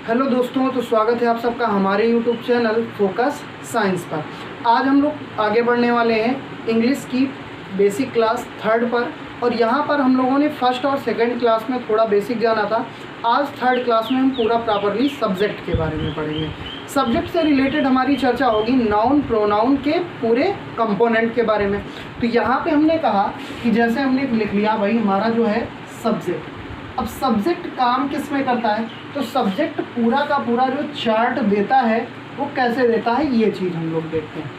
Hello दोस्तों, तो स्वागत है आप सबका हमारे यूट्यूब चैनल फोकस साइंस पर। आज हम लोग आगे बढ़ने वाले हैं इंग्लिश की बेसिक क्लास 3rd पर। और यहाँ पर हम लोगों ने फर्स्ट और सेकंड क्लास में थोड़ा बेसिक जाना था। आज 3rd क्लास में हम पूरा प्रॉपरली सब्जेक्ट के बारे में पढ़ेंगे। सब्जेक्ट से रिलेटेड हमारी चर्चा होगी नाउन प्रोनाउन के पूरे कंपोनेंट के बारे में। तो यहाँ पर हमने कहा कि जैसे हमने लिख लिया भाई हमारा जो है सब्जेक्ट। अब सब्जेक्ट काम किस में करता है, तो सब्जेक्ट पूरा का पूरा जो चार्ट देता है वो कैसे देता है, ये चीज़ हम लोग देखते हैं।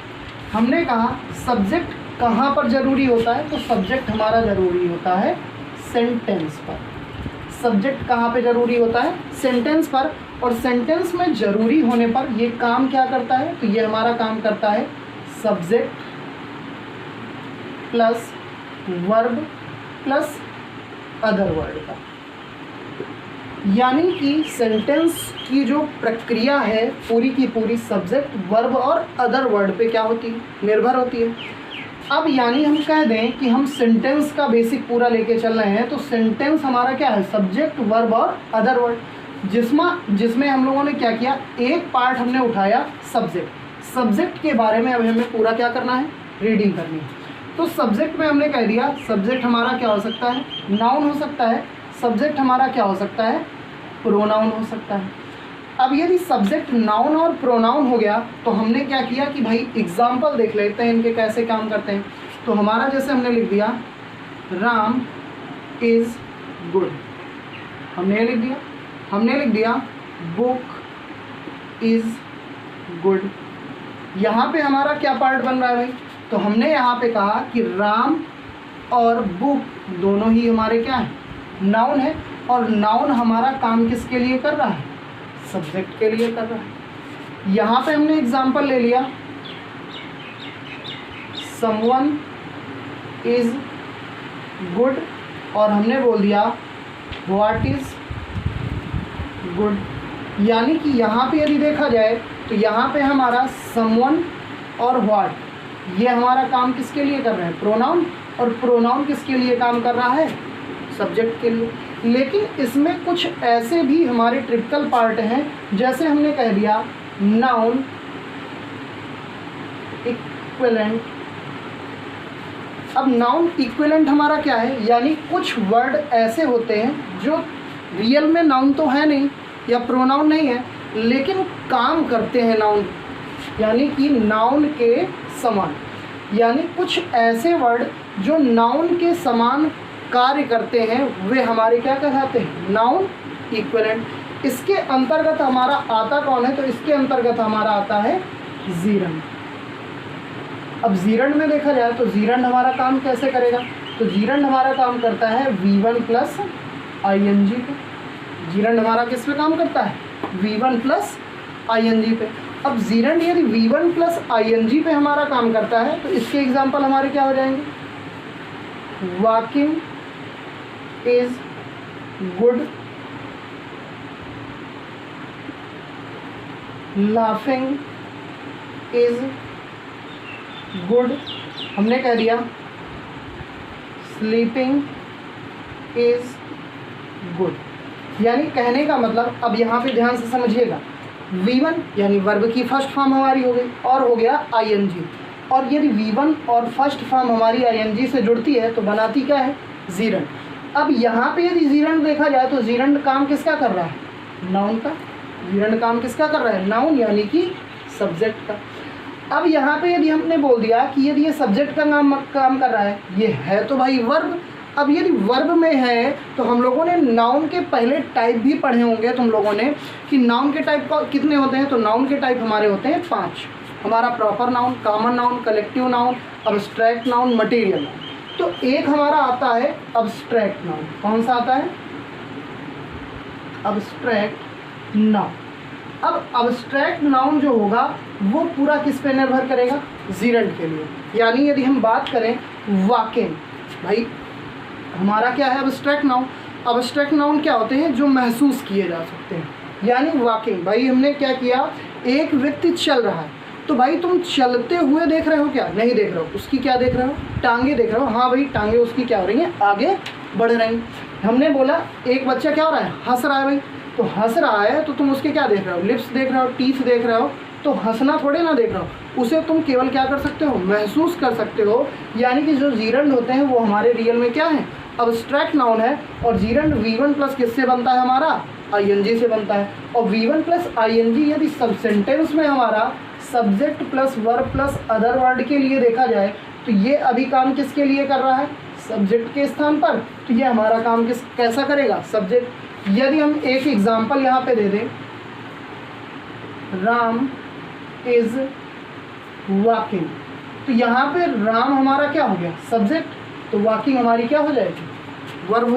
हमने कहा सब्जेक्ट कहाँ पर ज़रूरी होता है, तो सब्जेक्ट हमारा ज़रूरी होता है सेंटेंस पर। सब्जेक्ट कहाँ पे ज़रूरी होता है, सेंटेंस पर। और सेंटेंस में ज़रूरी होने पर ये काम क्या करता है, तो ये हमारा काम करता है subject plus verb plus other word का। यानी कि सेंटेंस की जो प्रक्रिया है पूरी की पूरी सब्जेक्ट वर्ब और अदर वर्ड पे क्या होती है, निर्भर होती है। अब यानी हम कह दें कि हम सेंटेंस का बेसिक पूरा लेके चल रहे हैं, तो सेंटेंस हमारा क्या है, सब्जेक्ट वर्ब और अदर वर्ड। जिसमें हम लोगों ने क्या किया, एक पार्ट हमने उठाया सब्जेक्ट के बारे में। अब हमें पूरा क्या करना है, रीडिंग करनी है। तो सब्जेक्ट में हमने कह दिया सब्जेक्ट हमारा क्या हो सकता है, नाउन हो सकता है। सब्जेक्ट हमारा क्या हो सकता है, प्रोनाउन हो सकता है। अब यदि सब्जेक्ट नाउन और प्रोनाउन हो गया तो हमने क्या किया कि भाई एग्जाम्पल देख लेते हैं इनके कैसे काम करते हैं। तो हमारा जैसे हमने लिख दिया राम इज़ गुड, हमने लिख दिया बुक इज़ गुड। यहाँ पे हमारा क्या पार्ट बन रहा है भाई, तो हमने यहाँ पे कहा कि राम और बुक दोनों ही हमारे क्या है, नाउन है। और नाउन हमारा काम किसके लिए कर रहा है, सब्जेक्ट के लिए कर रहा है। यहाँ पे हमने एग्जाम्पल ले लिया समवन इज़ गुड और हमने बोल दिया व्हाट इज़ गुड। यानी कि यहाँ पे यदि देखा जाए तो यहाँ पे हमारा समवन और व्हाट ये हमारा काम किसके लिए कर रहे हैं, प्रोनाउन। और प्रोनाउन किसके लिए काम कर रहा है, सब्जेक्ट के लिए। लेकिन इसमें कुछ ऐसे भी हमारे ट्रिपिकल पार्ट हैं, जैसे हमने कह दिया नाउन इक्विवेलेंट। अब नाउन इक्विवेलेंट हमारा क्या है, यानी कुछ वर्ड ऐसे होते हैं जो रियल में नाउन तो है नहीं या प्रोनाउन नहीं है, लेकिन काम करते हैं नाउन, यानी कि नाउन के समान। यानी कुछ ऐसे वर्ड जो नाउन के समान कार्य करते हैं वे हमारे क्या कहलाते हैं, नाउन इक्विवेलेंट। इसके अंतर्गत हमारा आता कौन है, तो इसके अंतर्गत हमारा आता है जीरंड। अब जीरंड में देखा जाए तो जीरंड हमारा काम कैसे करेगा, तो जीरंड हमारा काम करता है V1 प्लस ING पे। जीरंड हमारा किस पे काम करता है, V1 प्लस ING पे। अब जीरंड यदि V1 प्लस ING पे हमारा काम करता है तो इसके एग्जाम्पल हमारे क्या हो जाएंगे, walking is good, laughing is good, हमने कह दिया स्लीपिंग इज गुड। यानी कहने का मतलब, अब यहाँ पे ध्यान से समझिएगा, V1 यानी वर्ब की फर्स्ट फॉर्म हमारी हो गई और हो गया ING। और यदि V1 और फर्स्ट फॉर्म हमारी ING से जुड़ती है तो बनाती क्या है, जीरंड। अब यहाँ पे यदि जीरंड देखा जाए तो जीरंड काम किसका कर रहा है, नाउन का। जीरंड काम किसका कर रहा है, नाउन यानी कि सब्जेक्ट का। अब यहाँ पे यदि हमने बोल दिया कि यदि ये सब्जेक्ट का काम कर रहा है, ये है तो भाई वर्ब। अब यदि वर्ब में है तो हम लोगों ने नाउन के पहले टाइप भी पढ़े होंगे तुम लोगों ने कि नाउन के टाइप कितने होते हैं, तो नाउन के टाइप हमारे होते हैं 5। हमारा proper noun, common noun, collective noun, abstract noun, material noun. तो एक हमारा आता है अब्स्ट्रैक्ट नाउन। कौन सा आता है, अब्स्ट्रैक्ट नाउन। अब अब्स्ट्रैक्ट नाउन जो होगा वो पूरा किस पे निर्भर करेगा, जीरंड के लिए। यानी यदि हम बात करें वॉकिंग, भाई हमारा क्या है, अब्स्ट्रैक्ट नाउन। अब्स्ट्रैक्ट नाउन क्या होते हैं, जो महसूस किए जा सकते हैं। यानी वॉकिंग, भाई हमने क्या किया, एक व्यक्ति चल रहा है तो भाई तुम चलते हुए देख रहे हो क्या, नहीं देख रहे हो, उसकी क्या देख रहे हो, टांगे देख रहे हो। हाँ भाई टांगे उसकी क्या हो रही हैं, आगे बढ़ रही हैं। हमने बोला एक बच्चा क्या हो रहा है, हंस रहा है भाई, तो हंस रहा है तो तुम उसके क्या देख रहे हो, लिप्स देख रहे हो, टीथ देख रहे हो, तो हंसना थोड़े ना देख रहे हो, उसे तुम केवल क्या कर सकते हो, महसूस कर सकते हो। यानी कि जो जीरंड होते हैं वो हमारे रियल में क्या है, अब्स्ट्रैक्ट नाउन है। और जीरंड V1 प्लस किससे बनता है हमारा, ING से बनता है। और V1 प्लस ING यदि सब सेंटेंस में हमारा subject plus verb plus other word के लिए देखा जाए तो ये अभी काम किसके लिए कर रहा है, सब्जेक्ट के स्थान पर। तो ये हमारा काम कैसा करेगा, सब्जेक्ट। यदि हम एक एग्जाम्पल यहाँ पे दे दें, राम इज वॉकिंग, तो यहाँ पे राम हमारा क्या हो गया, सब्जेक्ट, तो वॉकिंग हमारी क्या हो जाएगी, वर्ब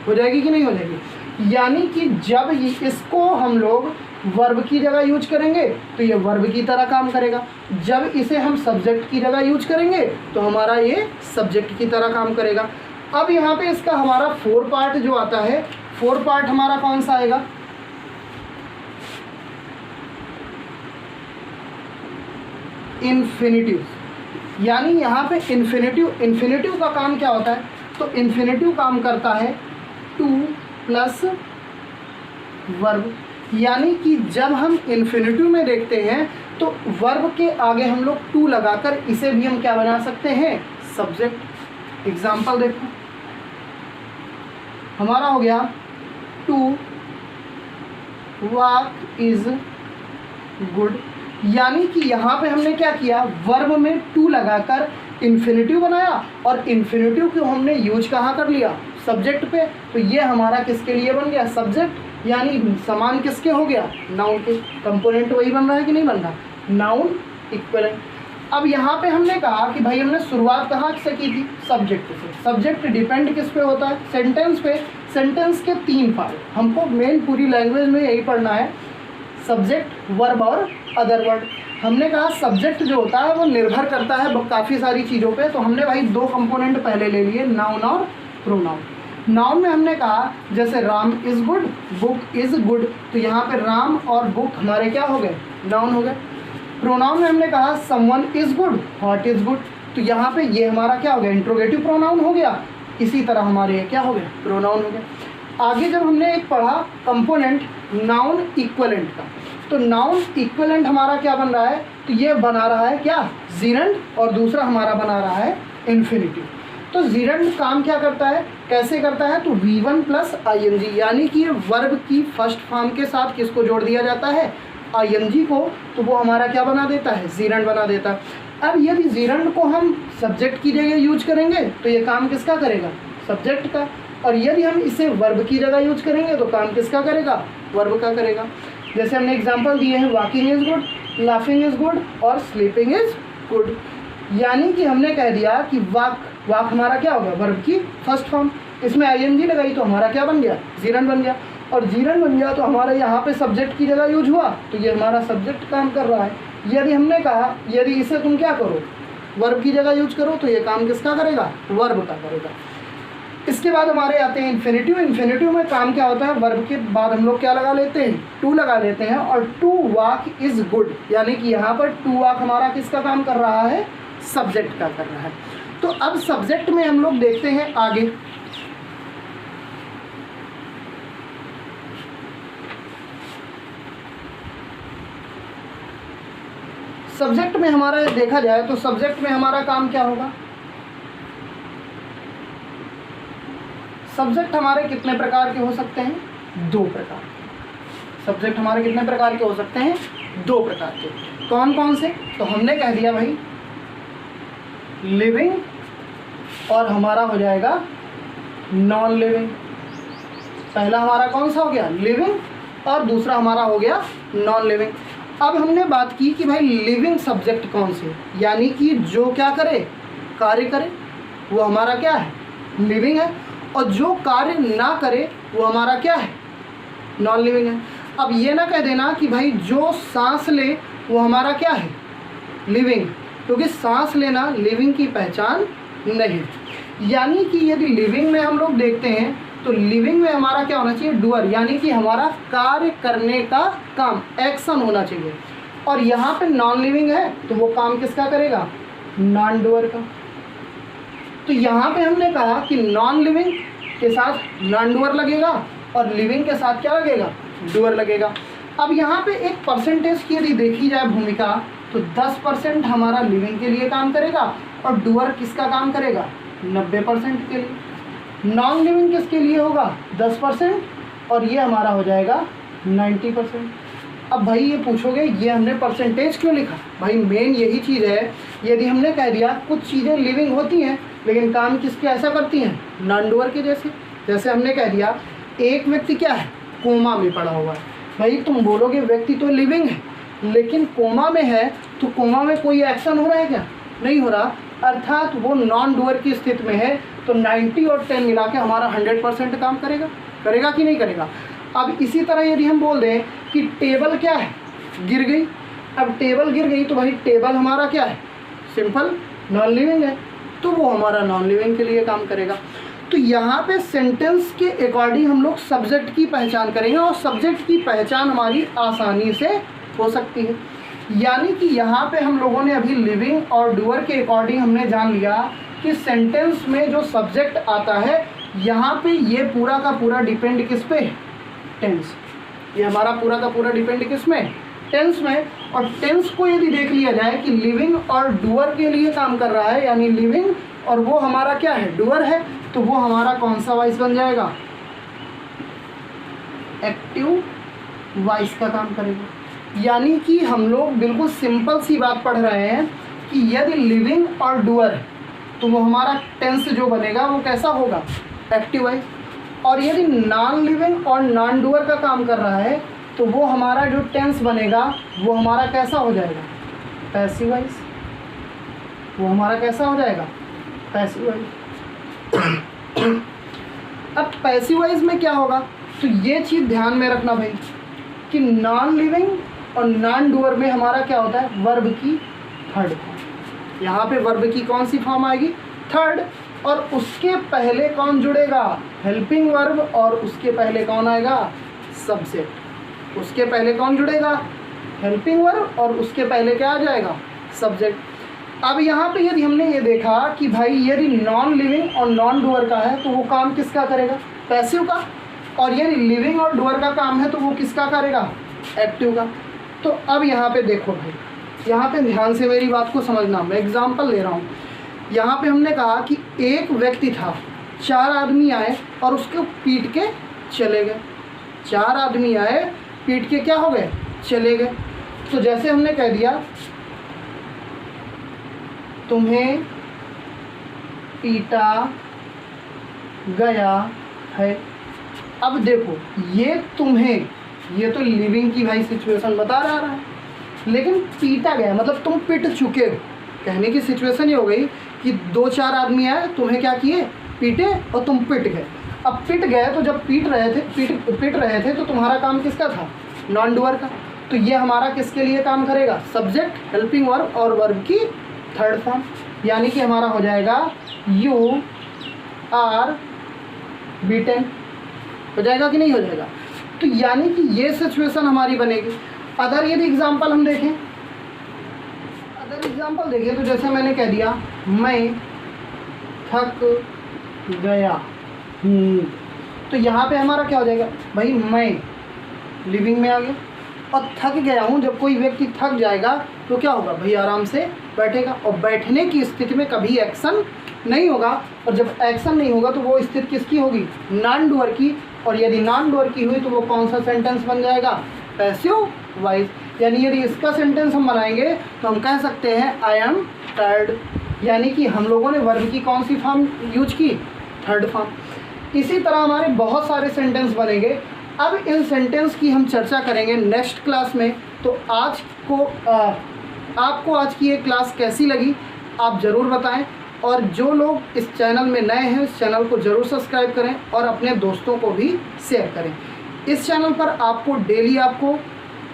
हो जाएगी कि नहीं हो जाएगी। यानी कि जब इसको हम लोग वर्ब की जगह यूज करेंगे तो ये वर्ब की तरह काम करेगा, जब इसे हम सब्जेक्ट की जगह यूज करेंगे तो हमारा ये सब्जेक्ट की तरह काम करेगा। अब यहाँ पे इसका हमारा 4 पार्ट जो आता है, 4 पार्ट हमारा कौन सा आएगा, इन्फिनिटिव। यानी यहाँ पे इन्फिनिटिव का काम क्या होता है, तो इन्फिनिटिव काम करता है टू प्लस वर्ब। यानी कि जब हम इन्फिनिटिव में देखते हैं तो वर्ब के आगे हम लोग टू लगाकर इसे भी हम क्या बना सकते हैं, सब्जेक्ट। एग्जाम्पल देखो, हमारा हो गया टू वॉक इज गुड। यानी कि यहाँ पे हमने क्या किया, वर्ब में टू लगाकर इन्फिनिटिव बनाया और इन्फिनिटिव को हमने यूज कहाँ कर लिया, सब्जेक्ट पे। तो ये हमारा किसके लिए बन गया, सब्जेक्ट। यानी समान किसके हो गया, नाउन के। कंपोनेंट वही बन रहा है कि नहीं बन रहा, नाउन इक्विवेलेंट। अब यहाँ पे हमने कहा कि भाई हमने शुरुआत कहाँ से की थी, सब्जेक्ट से। सब्जेक्ट डिपेंड किस पे होता है, सेंटेंस पे। सेंटेंस के 3 पार्ट, हमको मेन पूरी लैंग्वेज में यही पढ़ना है, सब्जेक्ट, वर्ब और अदर वर्ड। हमने कहा सब्जेक्ट जो होता है वो निर्भर करता है काफ़ी सारी चीज़ों पे। तो हमने भाई 2 कंपोनेंट पहले ले लिए, नाउन और प्रोनाउन। नाउन में हमने कहा जैसे Ram is good, book is good, तो यहाँ पे राम और बुक हमारे क्या हो गए, नाउन हो गए। प्रोनाउन में हमने कहा someone is good, what is good, तो यहाँ पे ये हमारा क्या हो गया, इंट्रोगेटिव प्रोनाउन हो गया। इसी तरह हमारे ये क्या हो गया, प्रोनाउन हो गया। आगे जब हमने एक पढ़ा कंपोनेंट नाउन इक्विवेलेंट का, तो नाउन इक्विवेलेंट हमारा क्या बन रहा है, तो ये बना रहा है क्या, जीरंड, और दूसरा हमारा बना रहा है इन्फिनिटिव। तो जीरंड काम क्या करता है, कैसे करता है, तो V1 प्लस ING, यानी कि वर्ब की फर्स्ट फॉर्म के साथ किसको जोड़ दिया जाता है, ING को, तो वो हमारा क्या बना देता है, जीरंड बना देता है। अब यदि जीरंड को हम सब्जेक्ट की जगह यूज करेंगे तो ये काम किसका करेगा, सब्जेक्ट का। और यदि हम इसे वर्ब की जगह यूज करेंगे तो काम किसका करेगा, वर्ब का करेगा। जैसे हमने एग्जांपल दिए हैं, walking is good, laughing is good और स्लीपिंग इज़ गुड। यानी कि हमने कह दिया कि वाक हमारा क्या होगा, वर्ब की फर्स्ट फॉर्म, इसमें ING लगाई तो हमारा क्या बन गया, जीरंड बन गया। और जीरंड बन गया तो हमारा यहाँ पे सब्जेक्ट की जगह यूज हुआ, तो ये हमारा सब्जेक्ट काम कर रहा है। यदि हमने कहा यदि इसे तुम क्या करो, वर्ब की जगह यूज करो, तो ये काम किसका करेगा, वर्ब का करेगा। इसके बाद हमारे आते हैं इन्फिनिटिव। इन्फिनिटिव में काम क्या होता है, वर्ब के बाद हम लोग क्या लगा लेते हैं, टू लगा लेते हैं। और टू वॉक इज़ गुड, यानी कि यहाँ पर टू वॉक हमारा किसका काम कर रहा है, सब्जेक्ट का कर रहा है। तो अब सब्जेक्ट में हम लोग देखते हैं आगे, सब्जेक्ट में हमारा देखा जाए तो सब्जेक्ट में हमारा काम क्या होगा, सब्जेक्ट हमारे कितने प्रकार के हो सकते हैं, 2 प्रकार के। सब्जेक्ट हमारे कितने प्रकार के हो सकते हैं, 2 प्रकार के। कौन कौन से, तो हमने कह दिया भाई लिविंग और हमारा हो जाएगा नॉन लिविंग। पहला हमारा कौन सा हो गया, लिविंग, और दूसरा हमारा हो गया नॉन लिविंग। अब हमने बात की कि भाई लिविंग सब्जेक्ट कौन से, यानी कि जो क्या करे, कार्य करे, वो हमारा क्या है, लिविंग है। और जो कार्य ना करे वो हमारा क्या है, नॉन लिविंग है। अब ये ना कह देना कि भाई जो सांस ले वो हमारा क्या है, लिविंग, क्योंकि सांस लेना लिविंग की पहचान नहीं। यानी कि यदि लिविंग में हम लोग देखते हैं तो लिविंग में हमारा क्या होना चाहिए, डूअर, यानी कि हमारा कार्य करने का काम, एक्शन होना चाहिए। और यहाँ पे नॉन लिविंग है तो वो काम किसका करेगा, नॉन डूअर का। तो यहाँ पे हमने कहा कि नॉन लिविंग के साथ नॉन डूअर लगेगा और लिविंग के साथ क्या लगेगा, डूअर लगेगा। अब यहाँ पे एक परसेंटेज की यदि देखी जाए भूमिका, तो 10% हमारा लिविंग के लिए काम करेगा और डूअर किसका काम करेगा, 90% के लिए। नॉन लिविंग किसके लिए होगा, 10%, और ये हमारा हो जाएगा 90%। अब भाई ये पूछोगे ये हमने परसेंटेज क्यों लिखा, भाई मेन यही चीज़ है, यदि हमने कह दिया कुछ चीज़ें लिविंग होती हैं लेकिन काम किसके ऐसा करती हैं, नॉन डूअर के जैसे हमने कह दिया एक व्यक्ति क्या है, कोमा में पड़ा हुआ है। भाई तुम बोलोगे व्यक्ति तो लिविंग है लेकिन कोमा में है, तो कोमा में कोई एक्शन हो रहा है क्या, नहीं हो रहा, अर्थात वो नॉन डूअर की स्थिति में है। तो 90 और 10 मिला के हमारा 100% काम करेगा कि नहीं करेगा। अब इसी तरह यदि हम बोल दें कि टेबल क्या है, गिर गई, अब टेबल गिर गई तो भाई टेबल हमारा क्या है, सिंपल नॉन लिविंग है, तो वो हमारा नॉन लिविंग के लिए काम करेगा। तो यहाँ पे सेंटेंस के अकॉर्डिंग हम लोग सब्जेक्ट की पहचान करेंगे और सब्जेक्ट की पहचान हमारी आसानी से हो सकती है। यानी कि यहाँ पे हम लोगों ने अभी लिविंग और डूअर के अकॉर्डिंग हमने जान लिया कि सेंटेंस में जो सब्जेक्ट आता है यहाँ पे ये पूरा का पूरा डिपेंड किस पे, टेंस। ये हमारा पूरा का पूरा डिपेंड किस में, टेंस में। और टेंस को यदि देख लिया जाए कि लिविंग और डूअर के लिए काम कर रहा है, यानी लिविंग और वो हमारा क्या है, डूअर है, तो वो हमारा कौन सा वॉइस बन जाएगा, एक्टिव वॉइस का काम करेगा। यानी कि हम लोग बिल्कुल सिंपल सी बात पढ़ रहे हैं कि यदि लिविंग और डूअर है तो वो हमारा टेंस जो बनेगा वो कैसा होगा, एक्टिव वॉइस। और यदि नॉन लिविंग और नॉन डूअर का काम कर रहा है तो वो हमारा जो टेंस बनेगा वो हमारा कैसा हो जाएगा, पैसिव वॉइस। वो हमारा कैसा हो जाएगा, पैसिव वॉइस। अब पैसिव वॉइस में क्या होगा, तो ये चीज़ ध्यान में रखना भाई कि नॉन लिविंग और नॉन डूअर में हमारा क्या होता है, वर्ब की थर्ड फॉर्म। यहाँ पे वर्ब की कौन सी फॉर्म आएगी, थर्ड, और उसके पहले कौन जुड़ेगा, हेल्पिंग वर्ब, और उसके पहले कौन आएगा, सब्जेक्ट। उसके पहले कौन जुड़ेगा, हेल्पिंग वर्ब, और उसके पहले क्या आ जाएगा, सब्जेक्ट। अब यहाँ पे यदि हमने ये देखा कि भाई यदि नॉन लिविंग और नॉन डूअर का है तो वो काम किसका करेगा, पैसिव का, और यदि लिविंग और डूअर का काम है तो वो किसका करेगा, एक्टिव का। तो अब यहाँ पे देखो भाई, यहाँ पे ध्यान से मेरी बात को समझना, मैं एग्जांपल ले रहा हूँ। यहाँ पे हमने कहा कि एक व्यक्ति था, 4 आदमी आए और उसको पीट के चले गए। 4 आदमी आए, पीट के क्या हो गए, चले गए। तो जैसे हमने कह दिया तुम्हें पीटा गया है। अब देखो ये तुम्हें, ये तो लिविंग की भाई सिचुएशन बता रहा है, लेकिन पीटा गया मतलब तुम पिट चुके हो। कहने की सिचुएशन ये हो गई कि 2-4 आदमी आए, तुम्हें क्या किए, पीटे, और तुम पिट गए। अब पिट गए तो जब पीट रहे थे तो तुम्हारा काम किसका था, नॉन डूअर का। तो ये हमारा किसके लिए काम करेगा, सब्जेक्ट, हेल्पिंग वर्ब और वर्ब की थर्ड फॉर्म। यानी कि हमारा हो जाएगा यू आर बीटन। हो जाएगा कि नहीं हो जाएगा। तो यानी कि ये सिचुएशन हमारी बनेगी। अदर यदि एग्जाम्पल हम देखें, तो जैसे मैंने कह दिया मैं थक गया हूँ, तो यहाँ पे हमारा क्या हो जाएगा भाई, मैं लिविंग में आ गया, और थक गया हूँ। जब कोई व्यक्ति थक जाएगा तो क्या होगा भाई, आराम से बैठेगा, और बैठने की स्थिति में कभी एक्शन नहीं होगा, और जब एक्शन नहीं होगा तो वो स्थिति किसकी होगी, नॉन डूअर की। और यदि नॉन डूअर की हुई तो वो कौन सा सेंटेंस बन जाएगा, पैसिव वॉइस। यानी यदि इसका सेंटेंस हम बनाएंगे तो हम कह सकते हैं आई एम टायर्ड। यानी कि हम लोगों ने वर्ब की कौन सी फॉर्म यूज की, थर्ड फॉर्म। इसी तरह हमारे बहुत सारे सेंटेंस बनेंगे। अब इन सेंटेंस की हम चर्चा करेंगे नेक्स्ट क्लास में। तो आज को आपको आज की ये क्लास कैसी लगी आप ज़रूर बताएं, और जो लोग इस चैनल में नए हैं इस चैनल को ज़रूर सब्सक्राइब करें और अपने दोस्तों को भी शेयर करें। इस चैनल पर आपको डेली आपको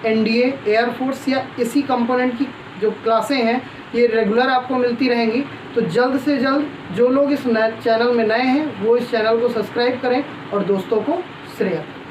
एनडीए, एयरफोर्स या इसी कंपोनेंट की जो क्लासें हैं ये रेगुलर आपको मिलती रहेंगी। तो जल्द से जल्द जो लोग इस चैनल में नए हैं वो इस चैनल को सब्सक्राइब करें और दोस्तों को शेयर करें।